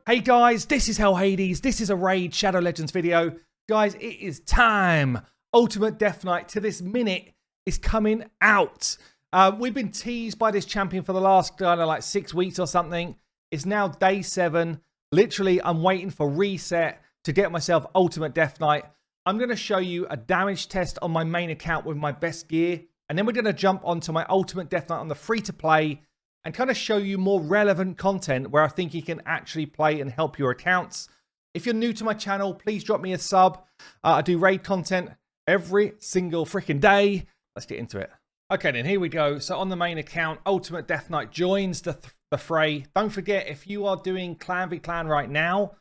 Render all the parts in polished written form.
Hey guys, this is Hell Hades. This is a Raid Shadow Legends video. Guys, it is time. Ultimate Death Knight to this minute is coming out. We've been teased by this champion for the last, I don't know, like 6 weeks or something. It's now day 7. Literally, I'm waiting for reset to get myself Ultimate Death Knight. I'm going to show you a damage test on my main account with my best gear. And then we're going to jump onto my Ultimate Death Knight on the free-to-play and kind of show you more relevant content where I think you can actually play and help your accounts. If you're new to my channel, please drop me a sub. I do raid content every single freaking day. Let's get into it. Okay, then here we go. So on the main account, Ultimate Death Knight joins the fray. Don't forget, if you are doing Clan v Clan right now,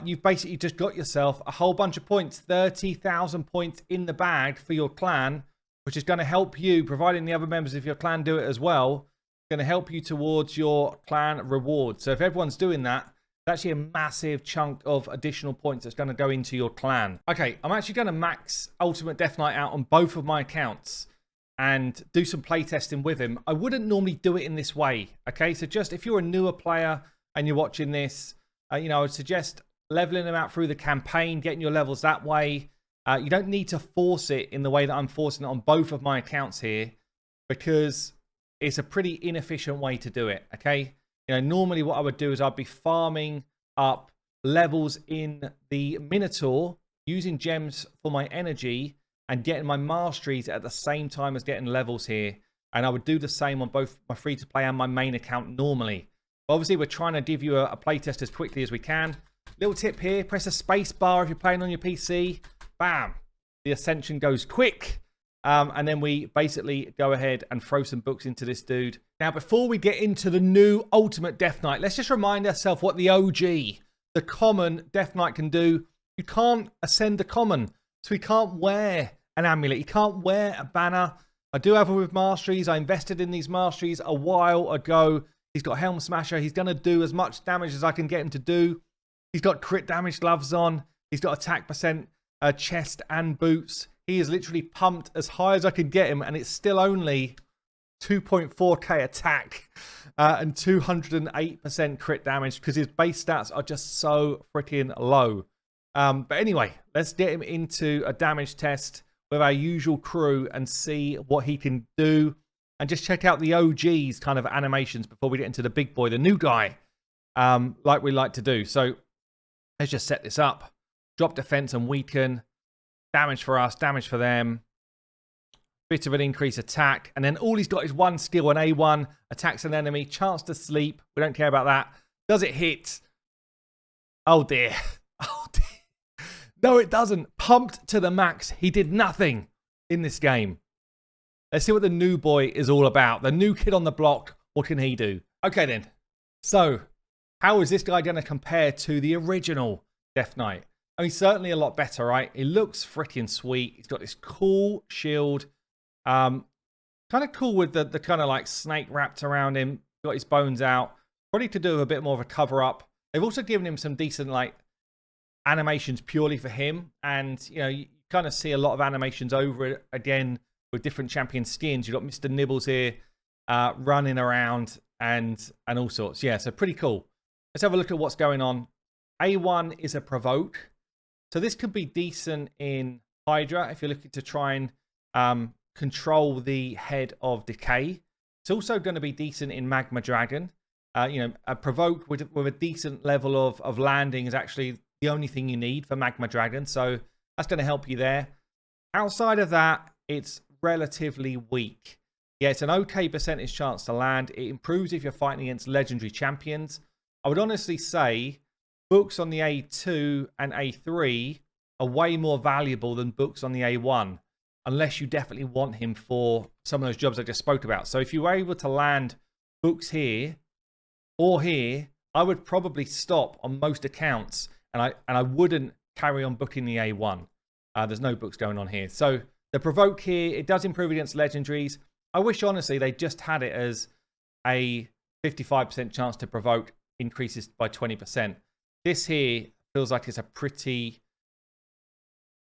you've basically just got yourself a whole bunch of points, 30,000 points in the bag for your clan, which is going to help you, providing the other members of your clan do it as well, going to help you towards your clan reward. So if everyone's doing that, it's actually a massive chunk of additional points that's going to go into your clan. Okay, I'm actually going to max Ultimate Death Knight out on both of my accounts and do some playtesting with him. I wouldn't normally do it in this way, okay? So just if you're a newer player and you're watching this, I would suggest leveling them out through the campaign, getting your levels that way. You don't need to force it in the way that I'm forcing it on both of my accounts here, because it's a pretty inefficient way to do it, okay? Normally what I would do is I'd be farming up levels in the Minotaur, using gems for my energy, and getting my Masteries at the same time as getting levels here. And I would do the same on both my free-to-play and my main account normally. But obviously, we're trying to give you a playtest as quickly as we can. Little tip here, press a space bar if you're playing on your PC. Bam! The ascension goes quick. And then we basically go ahead and throw some books into this dude. Now, before we get into the new Ultimate Death Knight, let's just remind ourselves what the OG, the common Death Knight can do. You can't ascend the common, so he can't wear an amulet. He can't wear a banner. I do have him with Masteries. I invested in these Masteries a while ago. He's got Helm Smasher. He's going to do as much damage as I can get him to do. He's got crit damage gloves on. He's got attack percent, chest and boots. He is literally pumped as high as I can get him, and it's still only 2.4k attack and 208% crit damage because his base stats are just so freaking low. But anyway, let's get him into a damage test with our usual crew and see what he can do. And just check out the OG's kind of animations before we get into the big boy, the new guy, like we like to do. So let's just set this up. Drop defense and weaken. Damage for us, damage for them. Bit of an increase attack. And then all he's got is one skill, an A1. Attacks an enemy. Chance to sleep. We don't care about that. Does it hit? Oh dear. Oh dear. No, it doesn't. Pumped to the max. He did nothing in this game. Let's see what the new boy is all about. The new kid on the block. What can he do? Okay then. So, how is this guy going to compare to the original Death Knight? I mean, certainly a lot better, right? He looks freaking sweet. He's got this cool shield. Kind of cool with the kind of like snake wrapped around him. Got his bones out. Probably to do with a bit more of a cover up. They've also given him some decent like animations purely for him. And, you kind of see a lot of animations over it again with different champion skins. You've got Mr. Nibbles here running around and all sorts. Yeah, so pretty cool. Let's have a look at what's going on. A1 is a provoke. So this could be decent in Hydra if you're looking to try and control the head of Decay. It's also going to be decent in Magma Dragon. A provoke with a decent level of landing is actually the only thing you need for Magma Dragon. So that's going to help you there. Outside of that, it's relatively weak. Yeah, it's an okay percentage chance to land. It improves if you're fighting against legendary champions. I would honestly say books on the A2 and A3 are way more valuable than books on the A1, unless you definitely want him for some of those jobs I just spoke about. So if you were able to land books here or here, I would probably stop on most accounts, and I wouldn't carry on booking the A1. There's no books going on here. So the provoke here, it does improve against legendaries. I wish, honestly, they just had it as a 55% chance to provoke increases by 20%. This here feels like it's a pretty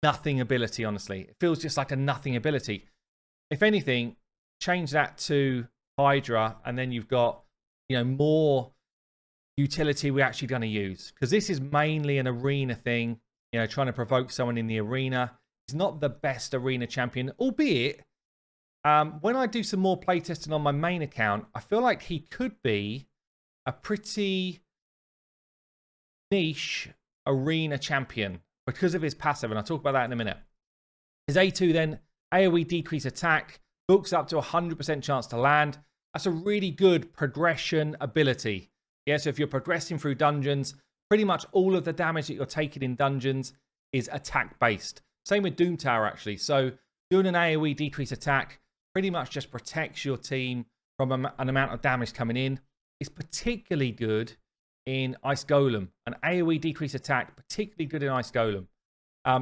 nothing ability, honestly. It feels just like a nothing ability. If anything, change that to Hydra, and then you've got, more utility we're actually going to use. Because this is mainly an arena thing, you know, trying to provoke someone in the arena. He's not the best arena champion, albeit when I do some more playtesting on my main account, I feel like he could be a pretty niche arena champion because of his passive, and I'll talk about that in a minute. His A2 then, AoE decrease attack, books up to 100% chance to land. That's a really good progression ability. Yeah, so if you're progressing through dungeons, pretty much all of the damage that you're taking in dungeons is attack based. Same with Doom Tower actually. So doing an AoE decrease attack pretty much just protects your team from an amount of damage coming in. It's particularly good in Ice Golem. An AoE decrease attack, particularly good in Ice Golem.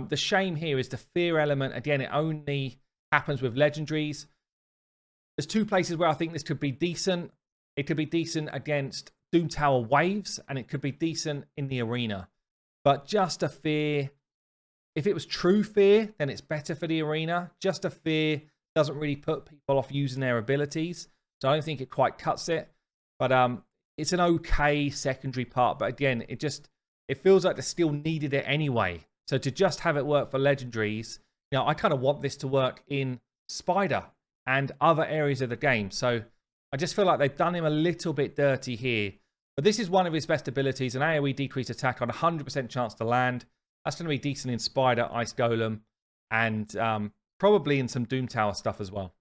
The shame here is the fear element. Again, it only happens with legendaries. There's two places where I think this could be decent. It could be decent against Doom Tower waves, and it could be decent in the arena. But just a fear, if it was true fear, then it's better for the arena. Just a fear doesn't really put people off using their abilities. So I don't think it quite cuts it. But it's an okay secondary part. But again, it feels like they still needed it anyway. So to just have it work for legendaries, you know, I kind of want this to work in Spider and other areas of the game. So I just feel like they've done him a little bit dirty here. But this is one of his best abilities, an AoE decrease attack on 100% chance to land. That's going to be decent in Spider, Ice Golem, and probably in some Doom Tower stuff as well.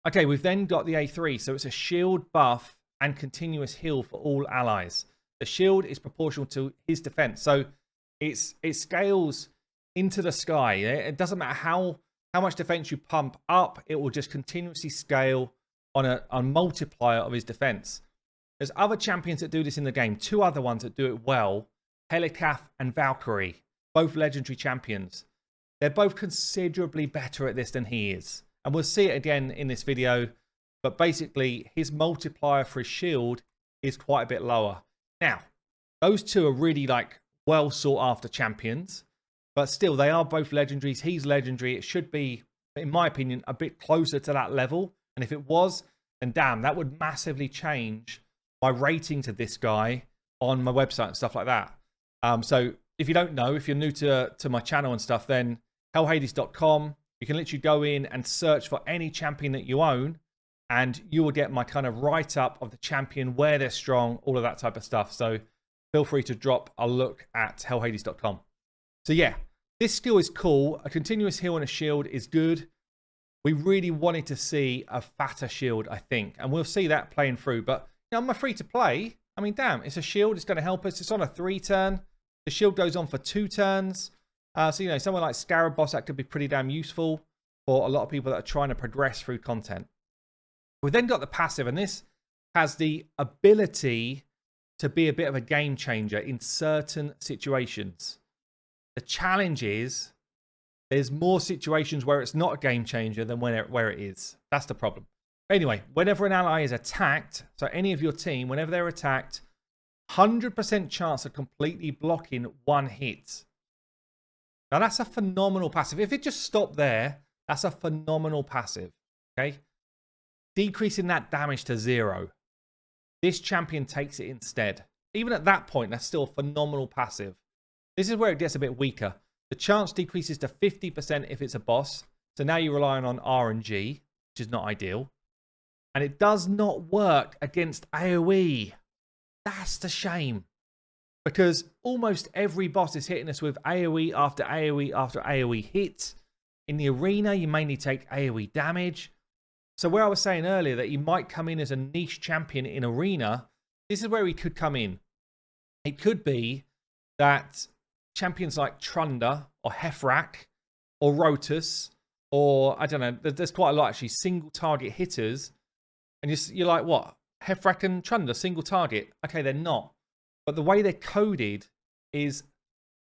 Okay, we've then got the A3. So it's a shield buff and continuous heal for all allies. The shield is proportional to his defense. So it scales into the sky. It doesn't matter how much defense you pump up. It will just continuously scale on a multiplier of his defense. There's other champions that do this in the game. Two other ones that do it well. Helikath and Valkyrie. Both legendary champions. They're both considerably better at this than he is. And we'll see it again in this video. But basically, his multiplier for his shield is quite a bit lower. Now, those two are really like well sought after champions. But still, they are both legendaries. He's legendary. It should be, in my opinion, a bit closer to that level. And if it was, then damn, that would massively change my rating to this guy on my website and stuff like that. So if you don't know, if you're new to my channel and stuff, then hellhades.com, you can literally go in and search for any champion that you own, and you will get my kind of write-up of the champion, where they're strong, all of that type of stuff. So feel free to drop a look at hellhades.com. So yeah, this skill is cool. A continuous heal and a shield is good. We really wanted to see a fatter shield, I think. And we'll see that playing through. But you know, I'm a free to play. I mean, damn, it's a shield. It's going to help us. It's on a 3-turn. The shield goes on for 2 turns. So, you know, someone like Scarab Boss, that could be pretty damn useful for a lot of people that are trying to progress through content. We've then got the passive, and this has the ability to be a bit of a game changer in certain situations. The challenge is there's more situations where it's not a game changer than where it is. That's the problem. Anyway, whenever an ally is attacked, so any of your team, whenever they're attacked, 100% chance of completely blocking 1 hit. Now, that's a phenomenal passive. If it just stopped there, that's a phenomenal passive. Okay? Decreasing that damage to 0. This champion takes it instead. Even at that point, that's still a phenomenal passive. This is where it gets a bit weaker. The chance decreases to 50% if it's a boss. So now you're relying on RNG, which is not ideal. And it does not work against AoE. That's the shame. Because almost every boss is hitting us with AoE after AoE after AoE hit. In the arena, you mainly take AoE damage. So where I was saying earlier that he might come in as a niche champion in arena, this is where he could come in. It could be that champions like Trunda or Hefrak or Rotus, or I don't know, there's quite a lot actually, single target hitters. And you're like, what? Hefrak and Trunda, single target? Okay, they're not. But the way they're coded is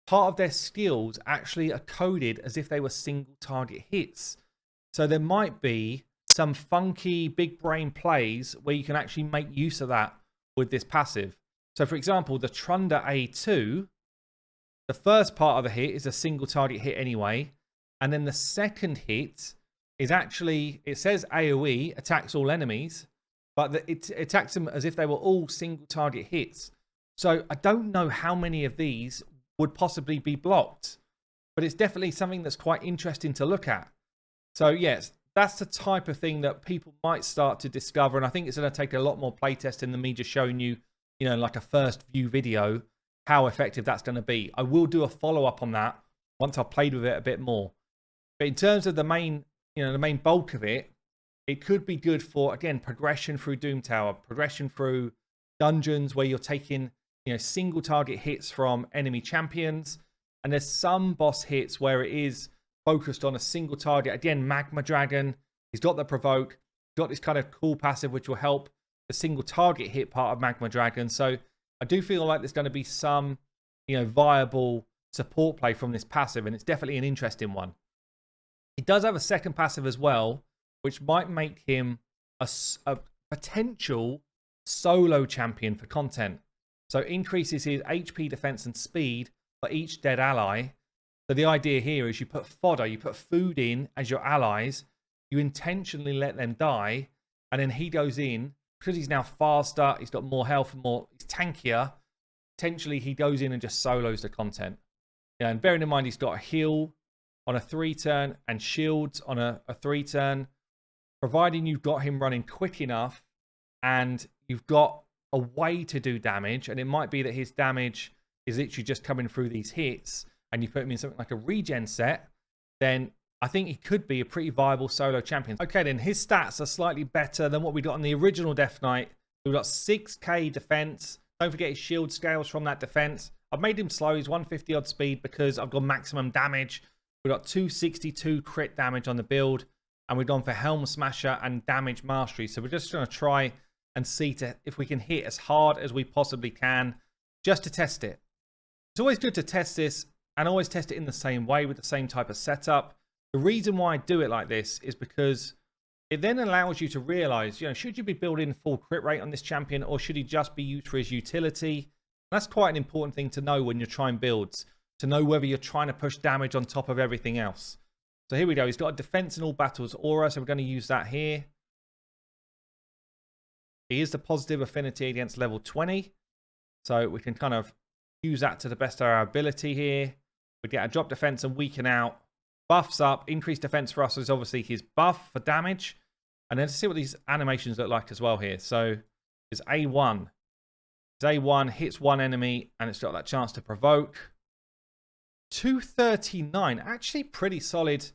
part of their skills actually are coded as if they were single target hits. So there might be some funky big brain plays where you can actually make use of that with this passive. So for example, the Trunda A2, the first part of the hit is a single target hit anyway. And then the second hit is actually, it says AoE, attacks all enemies. but it attacks them as if they were all single target hits. So I don't know how many of these would possibly be blocked, but it's definitely something that's quite interesting to look at. So yes, that's the type of thing that people might start to discover, and I think it's going to take a lot more playtesting than me just showing you, like a first view video, how effective that's going to be. I will do a follow-up on that once I've played with it a bit more. But in terms of the main, the main bulk of it, it could be good for, again, progression through Doom Tower, progression through dungeons where you're taking, single target hits from enemy champions. And there's some boss hits where it is focused on a single target. Again, Magma Dragon, he's got the provoke, he's got this kind of cool passive which will help the single target hit part of Magma Dragon. So I do feel like there's going to be some, viable support play from this passive, and it's definitely an interesting one. He does have a second passive as well, which might make him a potential solo champion for content. So increases his HP, defense, and speed for each dead ally. So the idea here is you put fodder, you put food in as your allies, you intentionally let them die, and then he goes in, because he's now faster, he's got more health, he's tankier, potentially he goes in and just solos the content. Yeah, and bearing in mind he's got a heal on a 3-turn and shields on a 3-turn, providing you've got him running quick enough and you've got a way to do damage, and it might be that his damage is literally just coming through these hits, and you put him in something like a regen set, then I think he could be a pretty viable solo champion. Okay, then his stats are slightly better than what we got on the original Death Knight. We've got 6k defense. Don't forget his shield scales from that defense. I've made him slow. He's 150 odd speed because I've got maximum damage. We've got 262 crit damage on the build, and we've gone for Helm Smasher and Damage Mastery. So we're just going to try and see if we can hit as hard as we possibly can, just to test it. It's always good to test this, and always test it in the same way with the same type of setup. The reason why I do it like this is because it then allows you to realize, should you be building full crit rate on this champion, or should he just be used for his utility? That's quite an important thing to know when you're trying builds, to know whether you're trying to push damage on top of everything else. So here we go. He's got a defense in all battles aura, so we're going to use that here. He is the positive affinity against level 20, so we can kind of use that to the best of our ability here. We get a drop defense and weaken out. Buffs up. Increased defense for us is obviously his buff for damage. And then to see what these animations look like as well here. So it's A1. His A1 hits one enemy and it's got that chance to provoke. 239. Actually pretty solid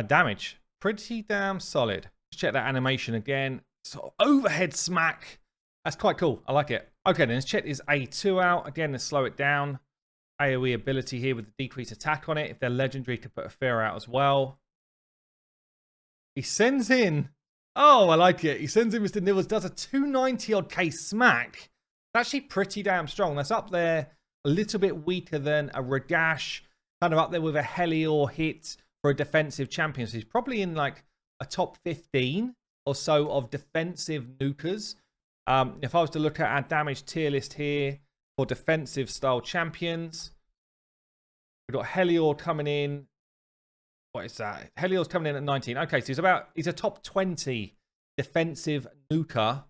damage. Pretty damn solid. Let's check that animation again. So overhead smack. That's quite cool. I like it. Okay, then let's check his A2 out. Again, let's slow it down. AoE ability here with the decreased attack on it. If they're legendary, could put a fear out as well. He sends in... Oh, I like it. He sends in Mr. Nibbles, does a 290 odd K smack. That's actually pretty damn strong. That's up there a little bit weaker than a Ragash. Kind of up there with a Helior hit for a defensive champion. So he's probably in like a top 15 or so of defensive nukers. If I was to look at our damage tier list here, for defensive style champions, we've got Helior coming in. What is that? Helior's coming in at 19. Okay, so he's a top 20 defensive nuker.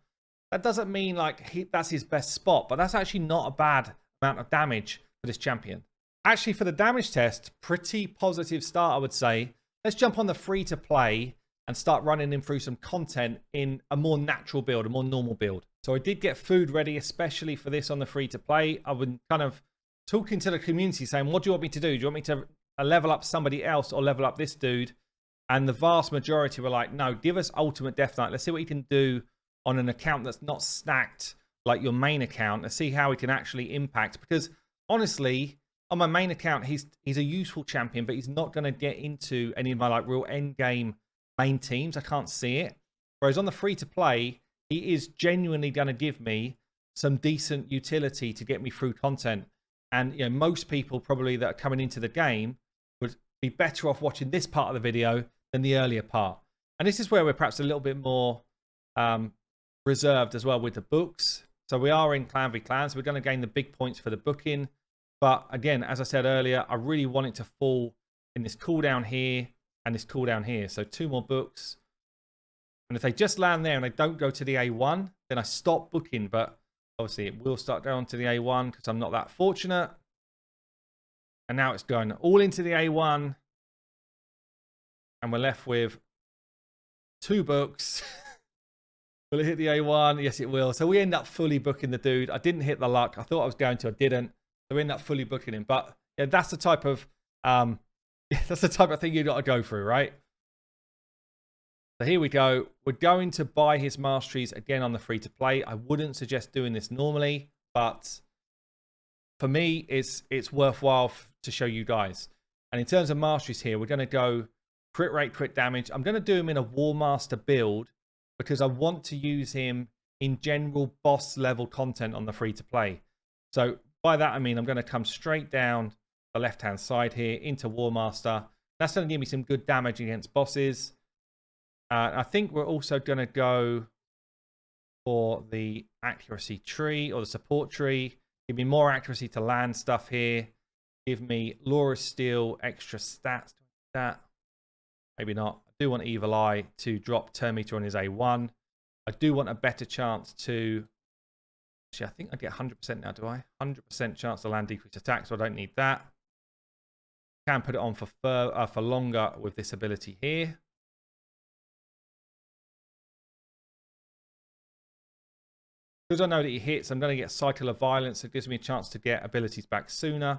That doesn't mean like that's his best spot, but that's actually not a bad amount of damage for this champion. Actually, for the damage test, pretty positive start, I would say. Let's jump on the free to play and start running him through some content in a more natural build, a more normal build. So I did get food ready, especially for this on the free to play. I've been kind of talking to the community saying, what do you want me to do? Do you want me to level up somebody else or level up this dude? And the vast majority were like, no, give us Ultimate Death Knight. Let's see what you can do on an account that's not stacked like your main account. Let's see how he can actually impact. Because honestly, on my main account, he's a useful champion, but he's not going to get into any of my like real end game main teams. I can't see it. Whereas on the free to play, he is genuinely going to give me some decent utility to get me through content. And most people probably that are coming into the game would be better off watching this part of the video than the earlier part. And this is where we're perhaps a little bit more reserved as well with the books. So we are in Clan v Clan, so we're going to gain the big points for the booking. But again, as I said earlier, I really want it to fall in this cooldown here and this cooldown here. So 2 more books. And if they just land there and they don't go to the A1, then I stop booking. But obviously it will start going to the A1 because I'm not that fortunate. And now it's going all into the A1. And we're left with 2 books. Will it hit the A1? Yes, it will. So we end up fully booking the dude. I didn't hit the luck. I thought I was going to. I didn't. So we end up fully booking him. But yeah, that's the type of thing you got to go through, right? So here we go. We're going to buy his Masteries again on the free-to-play. I wouldn't suggest doing this normally, but for me, it's worthwhile to show you guys. And in terms of Masteries here, we're going to go crit rate, crit damage. I'm going to do him in a War Master build because I want to use him in general boss level content on the free-to-play. So by that, I mean I'm going to come straight down the left-hand side here into War Master. That's going to give me some good damage against bosses. I think we're also going to go for the accuracy tree or the support tree. Give me more accuracy to land stuff here. Give me Laura Steel, extra stats. That maybe not. I do want Evil Eye to drop turn meter on his A1. I do want a better chance to. Actually, I think I get 100% now, do I? 100% chance to land decreased attack, so I don't need that. Can put it on for longer with this ability here. Because I know that he hits, I'm going to get Cycle of Violence. It gives me a chance to get abilities back sooner.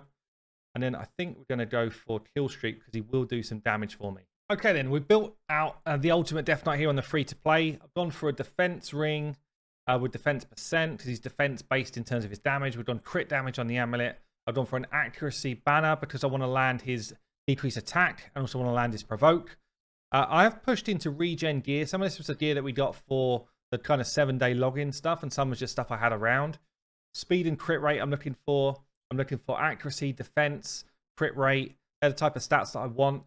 And then I think we're going to go for Kill Streak because he will do some damage for me. Okay, then. We've built out the Ultimate Death Knight here on the free-to-play. I've gone for a defense ring with defense percent because he's defense-based in terms of his damage. We've done crit damage on the amulet. I've gone for an accuracy banner because I want to land his decrease attack and also want to land his provoke. I have pushed into regen gear. Some of this was the gear that we got for the kind of 7-day login stuff, and some was just stuff I had around. Speed and crit rate I'm looking for. I'm looking for accuracy, defense, crit rate. They're the type of stats that I want.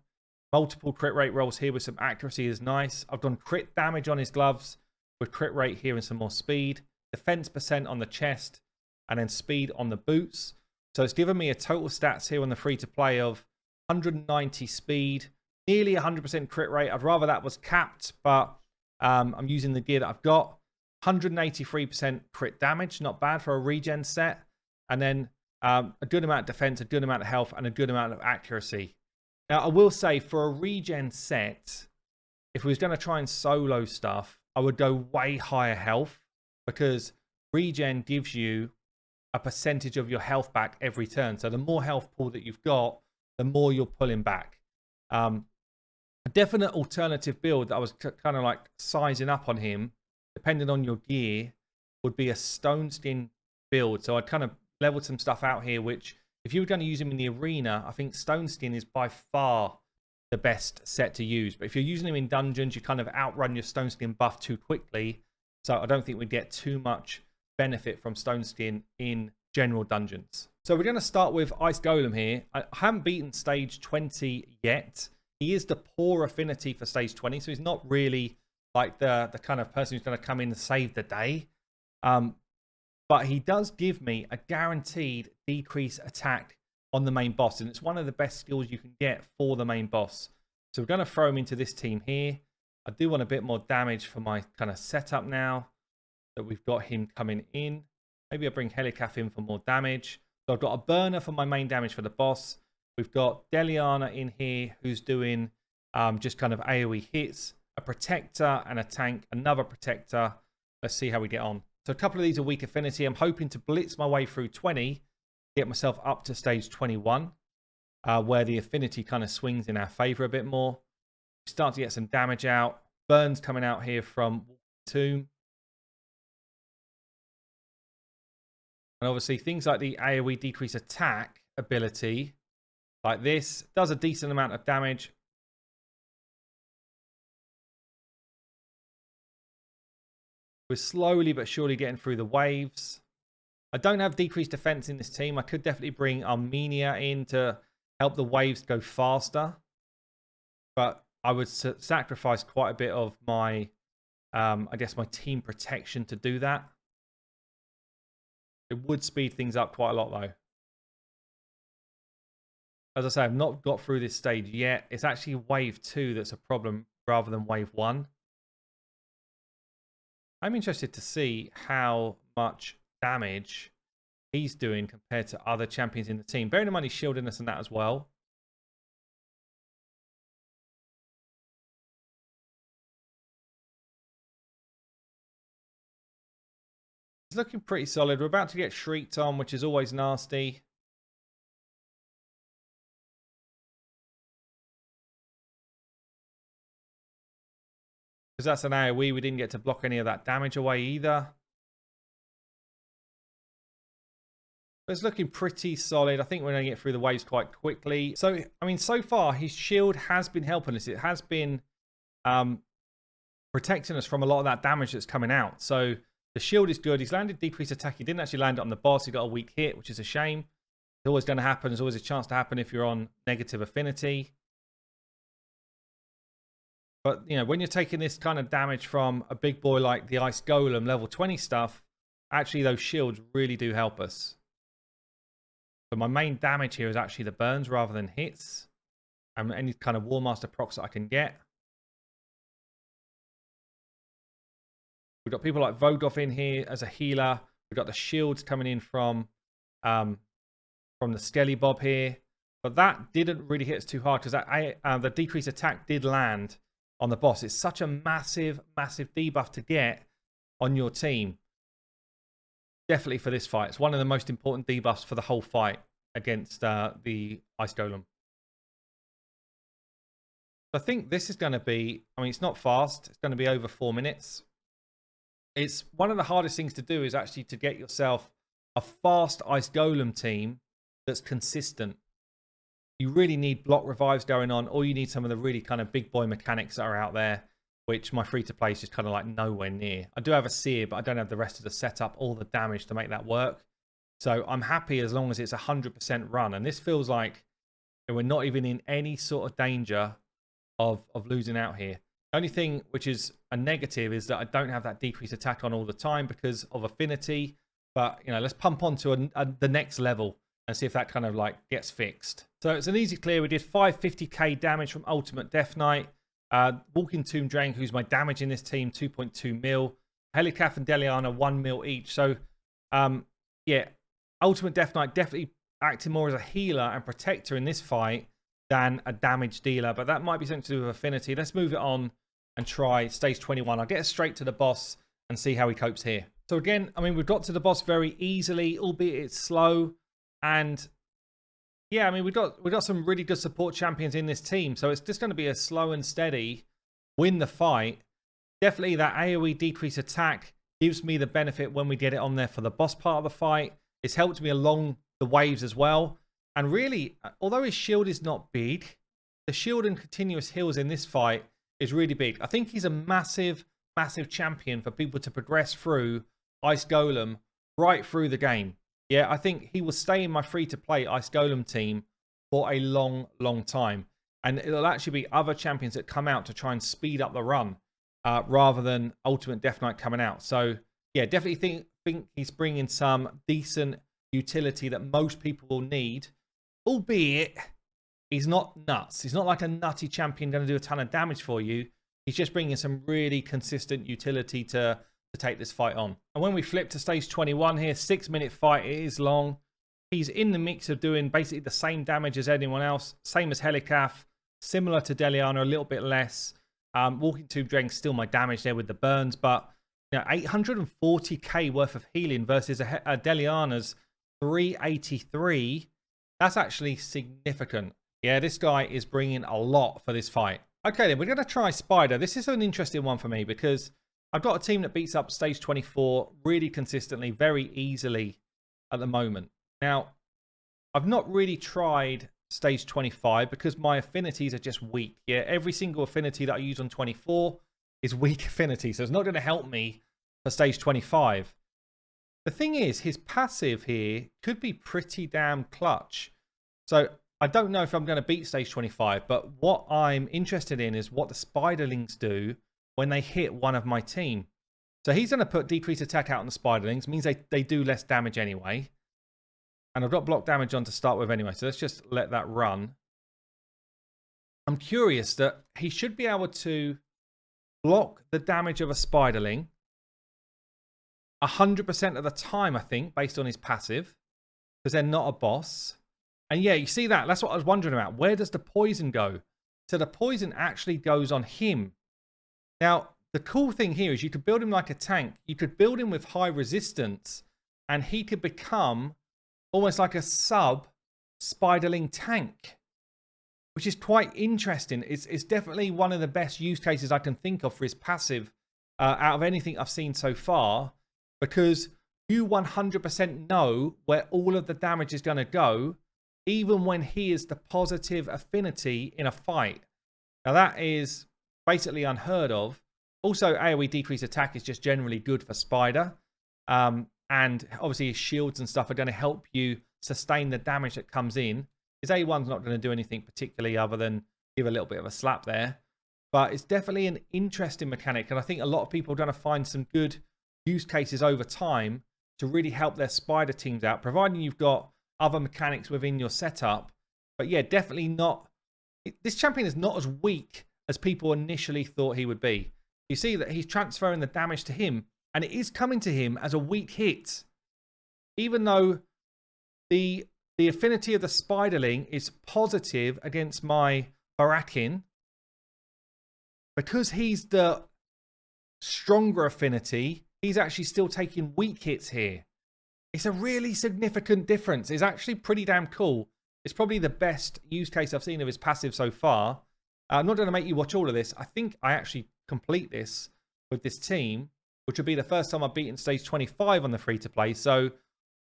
Multiple crit rate rolls here with some accuracy is nice. I've done crit damage on his gloves with crit rate here and some more speed. Defense percent on the chest, and then speed on the boots. So it's given me a total stats here on the free-to-play of 190 speed, nearly 100% crit rate. I'd rather that was capped, but I'm using the gear that I've got. 183% crit damage, not bad for a regen set. And then a good amount of defense, a good amount of health, and a good amount of accuracy. Now, I will say for a regen set, if we was going to try and solo stuff, I would go way higher health because regen gives you a percentage of your health back every turn. So the more health pool that you've got, the more you're pulling back. A definite alternative build that I was kind of like sizing up on him, depending on your gear, would be a stone skin build. So I'd kind of leveled some stuff out here, which if you were going to use him in the arena, I think stone skin is by far the best set to use. But if you're using him in dungeons, you kind of outrun your stone skin buff too quickly. So I don't think we'd get too much benefit from stone skin in general dungeons. So we're going to start with Ice Golem here. I haven't beaten stage 20 yet. He is the poor affinity for stage 20, so he's not really like the kind of person who's going to come in and save the day. But he does give me a guaranteed decrease attack on the main boss, and it's one of the best skills you can get for the main boss. So we're going to throw him into this team here. I do want a bit more damage for my kind of setup now that we've got him coming in. Maybe I'll bring Helicaf in for more damage. So I've got a burner for my main damage for the boss. We've got Deliana in here who's doing just kind of AoE hits, a protector and a tank, another protector. Let's see how we get on. So a couple of these are weak affinity. I'm hoping to blitz my way through 20, get myself up to stage 21, where the affinity kind of swings in our favor a bit more. Start to get some damage out. Burns coming out here from Tomb. And obviously things like the AoE decrease attack ability, like this, does a decent amount of damage. We're slowly but surely getting through the waves. I don't have decreased defense in this team. I could definitely bring Armenia in to help the waves go faster. But I would sacrifice quite a bit of my, I guess, my team protection to do that. It would speed things up quite a lot, though. As I say, I've not got through this stage yet. It's actually wave 2 that's a problem rather than wave 1. I'm interested to see how much damage he's doing compared to other champions in the team. Bearing in mind he's shielding us and that as well. It's looking pretty solid. We're about to get shrieked on, which is always nasty. Because that's an AoE, we didn't get to block any of that damage away either. But it's looking pretty solid. I think we're going to get through the waves quite quickly. So, I mean, so far, his shield has been helping us. It has been protecting us from a lot of that damage that's coming out. So, the shield is good. He's landed decreased attack. He didn't actually land it on the boss. He got a weak hit, which is a shame. It's always going to happen. There's always a chance to happen if you're on negative affinity. But, you know, when you're taking this kind of damage from a big boy like the Ice Golem, level 20 stuff, actually those shields really do help us. So my main damage here is actually the burns rather than hits. And any kind of War Master procs that I can get. We've got people like Vogoth in here as a healer. We've got the shields coming in from the Skelly Bob here. But that didn't really hit us too hard because the decreased attack did land on the boss. It's such a massive, massive debuff to get on your team. Definitely for this fight. It's one of the most important debuffs for the whole fight against the Ice Golem. I think this is going to be, I mean, it's not fast. It's going to be over 4 minutes. It's one of the hardest things to do is actually to get yourself a fast Ice Golem team that's consistent. You really need block revives going on, or you need some of the really kind of big boy mechanics that are out there, which my free-to-play is just kind of like nowhere near. I do have a seer, but I don't have the rest of the setup, all the damage to make that work. So I'm happy as long as it's 100% run. And this feels like we're not even in any sort of danger of losing out here. The only thing which is a negative is that I don't have that decreased attack on all the time because of affinity. But, you know, let's pump on to the next level and see if that kind of like gets fixed. So it's an easy clear. We did 550k damage from Ultimate Death Knight. Walking Tomb Drain, who's my damage in this team, 2.2 mil. Helicaf and Deliana, 1 mil each. So, yeah, Ultimate Death Knight definitely acting more as a healer and protector in this fight than a damage dealer. But that might be something to do with affinity. Let's move it on and try stage 21. I'll get us straight to the boss and see how he copes here. So again, I mean, we've got to the boss very easily, albeit it's slow. And yeah, I mean, we've got some really good support champions in this team. So it's just going to be a slow and steady win the fight. Definitely that AoE decrease attack gives me the benefit when we get it on there for the boss part of the fight. It's helped me along the waves as well. And really, although his shield is not big, the shield and continuous heals in this fight is really big. I think he's a massive, massive champion for people to progress through Ice Golem right through the game. Yeah, I think he will stay in my free-to-play Ice Golem team for a long, long time. And it'll actually be other champions that come out to try and speed up the run rather than Ultimate Death Knight coming out. So, yeah, definitely think he's bringing some decent utility that most people will need, albeit he's not nuts. He's not like a nutty champion going to do a ton of damage for you. He's just bringing some really consistent utility to take this fight on. And when we flip to stage 21 here, 6-minute fight, it is long. He's in the mix of doing basically the same damage as anyone else, same as Helicaf, similar to Deliana, a little bit less. Walking Tomb Drain, still my damage there with the burns, but you know, 840k worth of healing versus a Deliana's 383. That's actually significant. Yeah, this guy is bringing a lot for this fight. Okay, then we're going to try Spider. This is an interesting one for me because I've got a team that beats up stage 24 really consistently, very easily at the moment. Now, I've not really tried stage 25 because my affinities are just weak. Yeah, every single affinity that I use on 24 is weak affinity, so it's not going to help me for stage 25. The thing is, his passive here could be pretty damn clutch. So I don't know if I'm going to beat stage 25, but what I'm interested in is what the Spiderlings do when they hit one of my team. So he's going to put decreased attack out on the Spiderlings, means they do less damage anyway. And I've got block damage on to start with anyway, so let's just let that run. I'm curious that he should be able to block the damage of a Spiderling 100% of the time, I think, based on his passive, because they're not a boss. And yeah, you see that? That's what I was wondering about. Where does the poison go? So the poison actually goes on him. Now, the cool thing here is you could build him like a tank. You could build him with high resistance, and he could become almost like a sub spiderling tank, which is quite interesting. It's definitely one of the best use cases I can think of for his passive out of anything I've seen so far, because you 100% know where all of the damage is going to go, even when he is the positive affinity in a fight. Now that is basically unheard of. Also, AoE decrease attack is just generally good for Spider. And obviously his shields and stuff are going to help you sustain the damage that comes in. His A1's not going to do anything particularly other than give a little bit of a slap there. But it's definitely an interesting mechanic. And I think a lot of people are going to find some good use cases over time to really help their Spider teams out, providing you've got other mechanics within your setup. But yeah, definitely not. This champion is not as weak as people initially thought he would be. You see that he's transferring the damage to him, and it is coming to him as a weak hit. Even though the affinity of the Spiderling is positive against my Barakin, because he's the stronger affinity, he's actually still taking weak hits here. It's a really significant difference. It's actually pretty damn cool. It's probably the best use case I've seen of his passive so far. I'm not going to make you watch all of this. I think I actually complete this with this team, which would be the first time I've beaten stage 25 on the free-to-play. So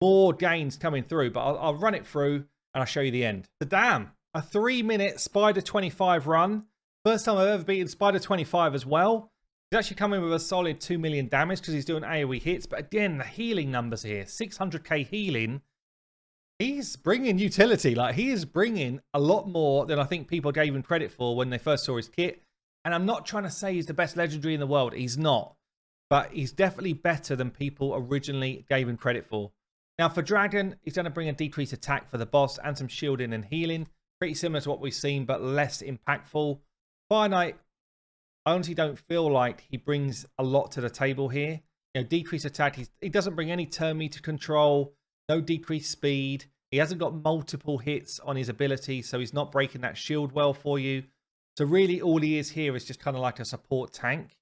more gains coming through, but I'll run it through and I'll show you the end. So damn, a 3-minute Spider 25 run. First time I've ever beaten Spider 25 as well. He's actually coming with a solid 2 million damage because he's doing AoE hits. But again, the healing numbers here, 600k healing. He's bringing utility. Like, he is bringing a lot more than I think people gave him credit for when they first saw his kit. And I'm not trying to say he's the best legendary in the world. He's not. But he's definitely better than people originally gave him credit for. Now, for Dragon, he's going to bring a decreased attack for the boss and some shielding and healing. Pretty similar to what we've seen, but less impactful. Fire Knight, I honestly don't feel like he brings a lot to the table here. You know, decreased attack, he doesn't bring any turn meter control, no decreased speed. He hasn't got multiple hits on his ability, so he's not breaking that shield well for you. So really all he is here is just kind of like a support tank.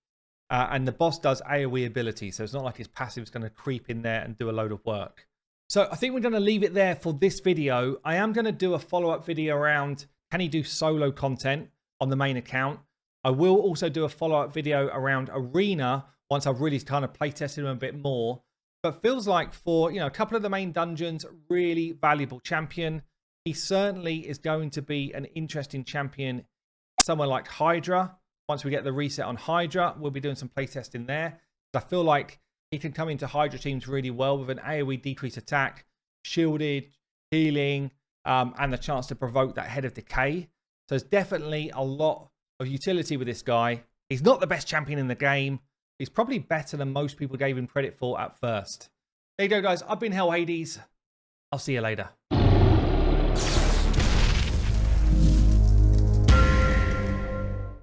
And the boss does AoE ability, so it's not like his passive is going to creep in there and do a load of work. So I think we're going to leave it there for this video. I am going to do a follow-up video around, can he do solo content on the main account? I will also do a follow-up video around Arena once I've really kind of playtested him a bit more. But feels like for, you know, a couple of the main dungeons, really valuable champion. He certainly is going to be an interesting champion somewhere like Hydra. Once we get the reset on Hydra, we'll be doing some playtesting there. I feel like he can come into Hydra teams really well with an AoE decrease attack, shielded, healing, and the chance to provoke that Head of Decay. So there's definitely a lot of utility with this guy. He's not the best champion in the game. He's probably better than most people gave him credit for at first. There you go, guys. I've been Hell Hades. I'll see you later.